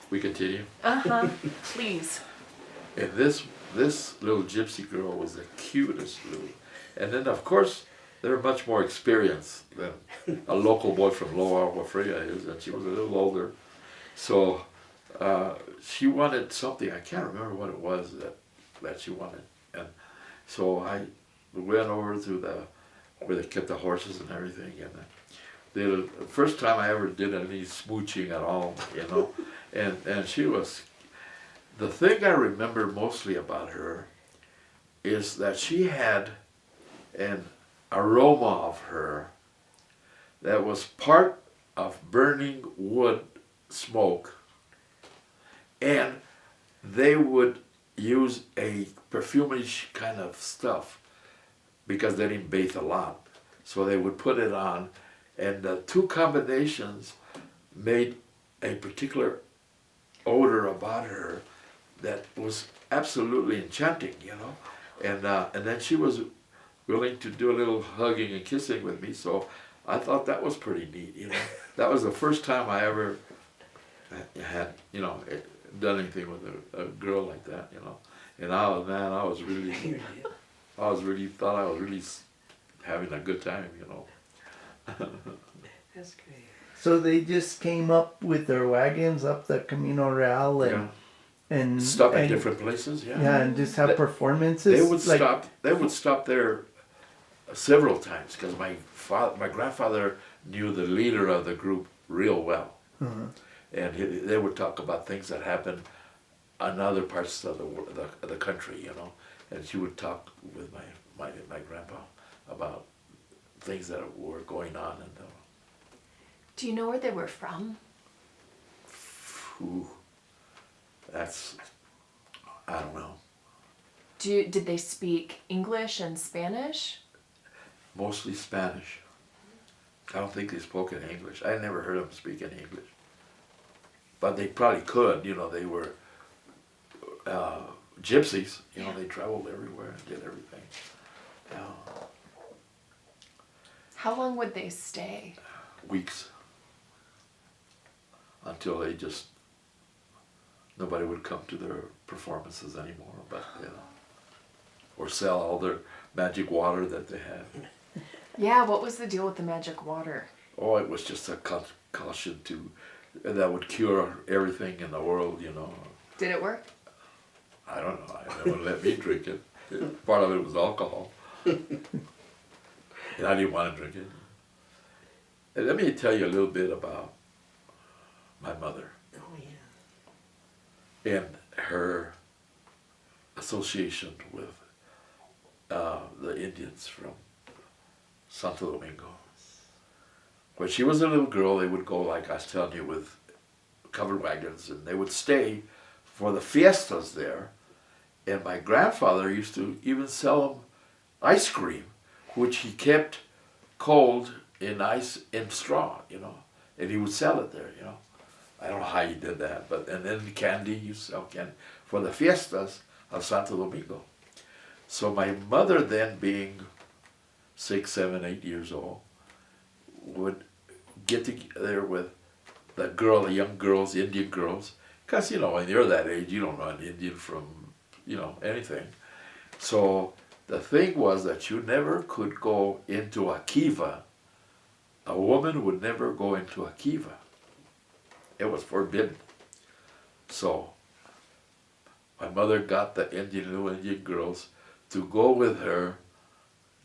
We continue? Please. And this little gypsy girl was the cutest little. And then, of course, they're much more experienced than a local boy from Lower Agua Fria is, and she was a little older. So she wanted something, I can't remember what it was that she wanted. And so I went over to where they kept the horses and everything. And the first time I ever did any smooching at all, you know. And she was, the thing I remember mostly about her is that she had an aroma of her that was part of burning wood smoke, and they would use a perfumish kind of stuff because they didn't bathe a lot, so they would put it on, and the two combinations made a particular odor about her that was absolutely enchanting, you know. And then she was willing to do a little hugging and kissing with me, so I thought that was pretty neat, you know. That was the first time I ever had, you know, done anything with a girl like that, you know. And I was really thought I was really having a good time, you know. That's great. So they just came up with their wagons up the Camino Real and stop at different places, yeah. Yeah, and just have performances. They would stop. They would stop there several times because my grandfather knew the leader of the group real well, and they would talk about things that happened in other parts of the country, you know. And she would talk with my grandpa about things that were going on. And Do you know where they were from? That's, I don't know. Did they speak English and Spanish? Mostly Spanish. I don't think they spoke in English. I never heard them speak in English. But they probably could, you know, they were gypsies, you know, they traveled everywhere and did everything. How long would they stay? Weeks. Until they just, nobody would come to their performances anymore, but, you know, or sell all their magic water that they had. Yeah, what was the deal with the magic water? Oh, it was just a caution that would cure everything in the world, you know. Did it work? I don't know, they wouldn't let me drink it. Part of it was alcohol. And I didn't want to drink it. And let me tell you a little bit about my mother. Oh, yeah. And her association with the Indians from Santo Domingo. When she was a little girl, they would go, like I was telling you, with covered wagons, and they would stay for the fiestas there. And my grandfather used to even sell them ice cream, which he kept cold in straw, you know, and he would sell it there, you know. I don't know how he did that, and then the candy, you sell candy for the fiestas of Santo Domingo. So my mother then, being 6, 7, 8 years old, would get together with the young girls, Indian girls, because, you know, when you're that age, you don't know an Indian from, you know, anything. So the thing was that you never could go into a kiva. A woman would never go into a kiva. It was forbidden. So my mother got the little Indian girls to go with her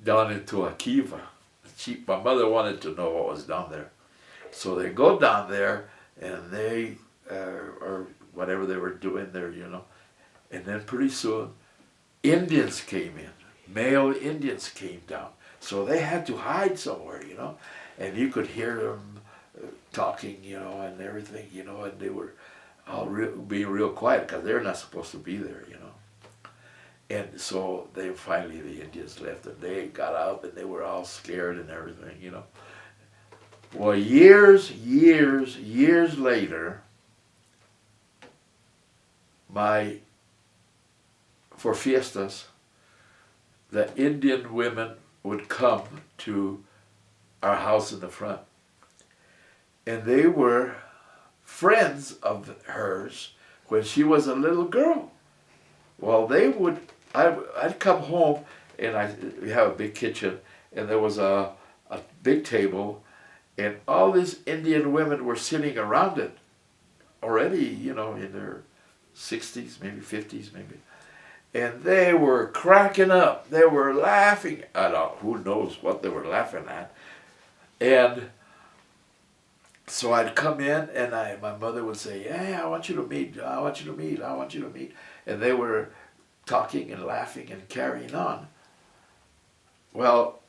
down into a kiva. My mother wanted to know what was down there. So they go down there and they, or whatever they were doing there, you know. And then pretty soon, Indians came in. Male Indians came down. So they had to hide somewhere, you know. And you could hear them talking, you know, and everything, you know, and they were all being real quiet because they're not supposed to be there, you know. And so the Indians left, and they got out, and they were all scared and everything, you know. Well, years later, for fiestas, the Indian women would come to our house in the front. And they were friends of hers when she was a little girl. Well, I'd come home and we have a big kitchen, and there was a big table, and all these Indian women were sitting around it already, in their 60s, maybe 50s, maybe. And they were cracking up. They were laughing. Who knows what they were laughing at. And so I'd come in, and my mother would say, "Yeah, I want you to meet. I want you to meet. I want you to meet." And they were talking and laughing and carrying on. Well,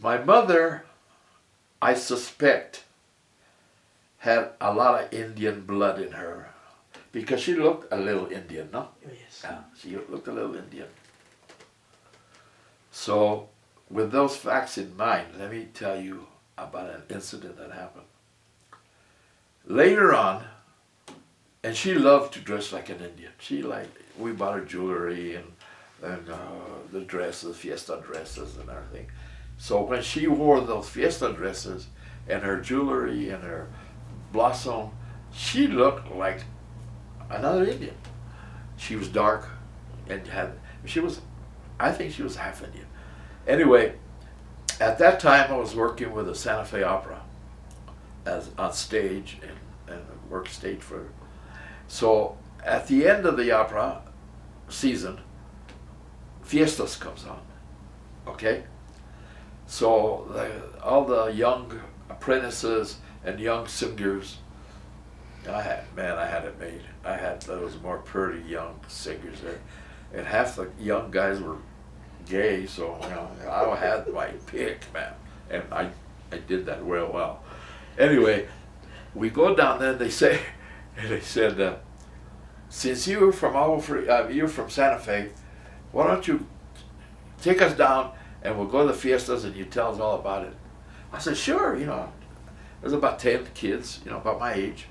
my mother, I suspect, had a lot of Indian blood in her, because she looked a little Indian, no? Yes. Yeah, she looked a little Indian. So, with those facts in mind, let me tell you about an incident that happened. Later on, and she loved to dress like an Indian. We bought her jewelry and the dresses, fiesta dresses and everything. So when she wore those fiesta dresses and her jewelry and her blossom, she looked like another Indian. She was dark and I think she was half Indian. Anyway, at that time I was working with the Santa Fe Opera on stage and worked stage for her. So at the end of the opera season, Fiestas comes on, okay? So all the young apprentices and young singers, I had it made. There was more pretty young singers there. And half the young guys were gay, so I had my pick, man. And I did that real well. Anyway, we go down there, and they said, since you're from you're from Santa Fe, why don't you take us down and we'll go to the fiestas and you tell us all about it. I said, sure, there's about 10 kids, about my age,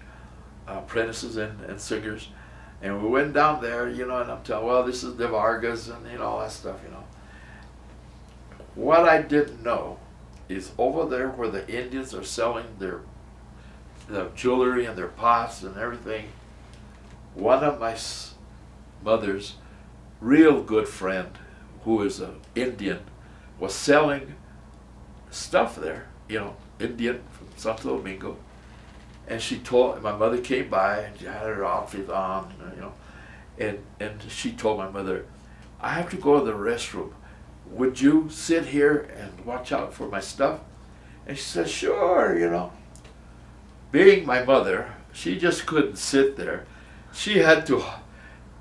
apprentices and singers. And we went down there, and I'm telling, well, this is the Vargas and, all that stuff, What I didn't know is over there where the Indians are selling their jewelry and their pots and everything, one of my mother's real good friend, who is an Indian, was selling stuff there, Indian from Santo Domingo. And my mother came by and she had her outfit on, and she told my mother, I have to go to the restroom. Would you sit here and watch out for my stuff? And she said, sure, Being my mother, she just couldn't sit there. She had to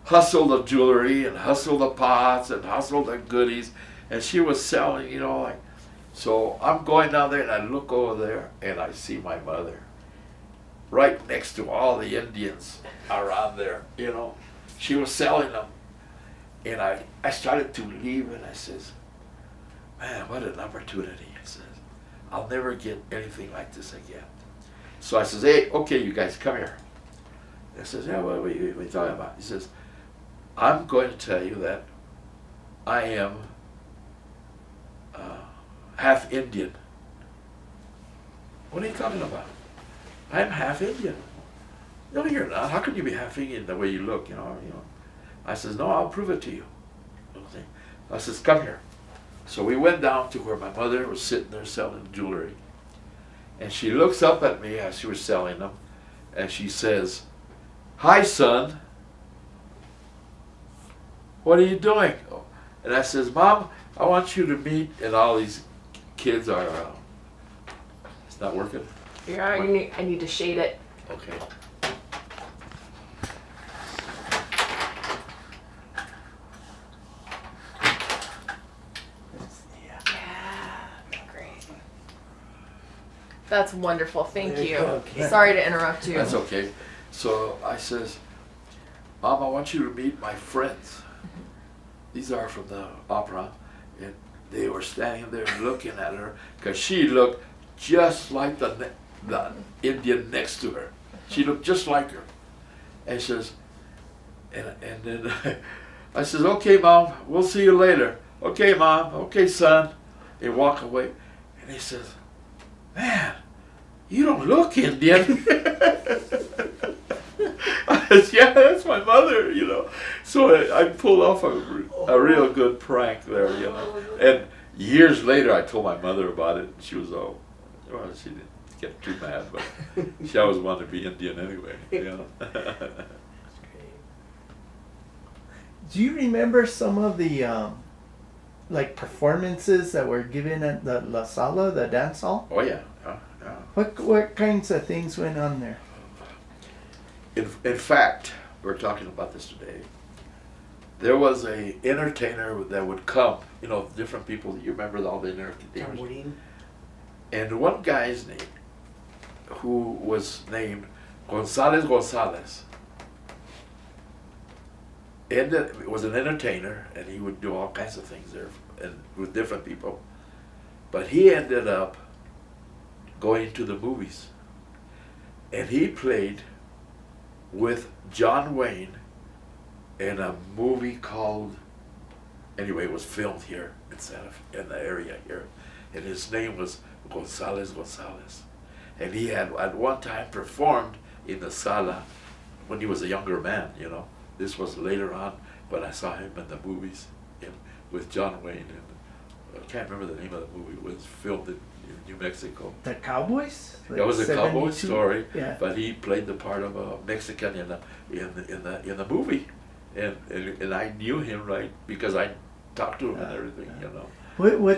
hustle the jewelry and hustle the pots and hustle the goodies. And she was selling, so I'm going down there and I look over there and I see my mother right next to all the Indians around there, She was selling them. And I started to leave and I says, man, what an opportunity. I says, I'll never get anything like this again. So I says, hey, okay, you guys, come here. I says, yeah, what are you talking about? He says, I'm going to tell you that I am half Indian. What are you talking about? I'm half Indian. No, you're not. How can you be half Indian the way you look, I says, no, I'll prove it to you. Okay. I says, come here. So we went down to where my mother was sitting there selling jewelry. And she looks up at me as she was selling them, and she says, hi, son. What are you doing? And I says, Mom, I want you to meet, and all these kids are, it's not working? Yeah, I need to shade it. Okay. Great. That's wonderful. Thank There you you. go. Okay. Sorry to interrupt you. That's okay. So I says, Mom, I want you to meet my friends. These are from the opera. And they were standing there looking at her because she looked just like the Indian next to her. She looked just like her. And she says, and then I says, okay, Mom, we'll see you later. Okay, Mom, okay, son. They walk away. And he says, man, you don't look Indian. yeah, that's my mother, you know. So I pulled off a real good prank there, you know. And years later, I told my mother about it. And she was all, well, she didn't get too mad, but she always wanted to be Indian anyway, you know. That's great. Do you remember some of the like performances that were given at the La Sala, the dance hall? Oh yeah, yeah. What kinds of things went on there? In fact, we're talking about this today. There was a entertainer that would come, you know, different people. You remember all the entertainers? Tambourine. And one guy's name, who was named Gonzalez, was an entertainer, and he would do all kinds of things there and with different people. But he ended up going to the movies, and he played with John Wayne in a movie called, anyway, it was filmed here in the area here, and his name was Gonzalez. And he had at one time performed in the sala when he was a younger man, you know. This was later on when I saw him in the movies with John Wayne. And I can't remember the name of the movie. It was filmed in New Mexico. The Cowboys? That was a cowboy 72? story, Yeah. but he played the part of a Mexican in the movie, and I knew him right because I talked to him and everything, you know. What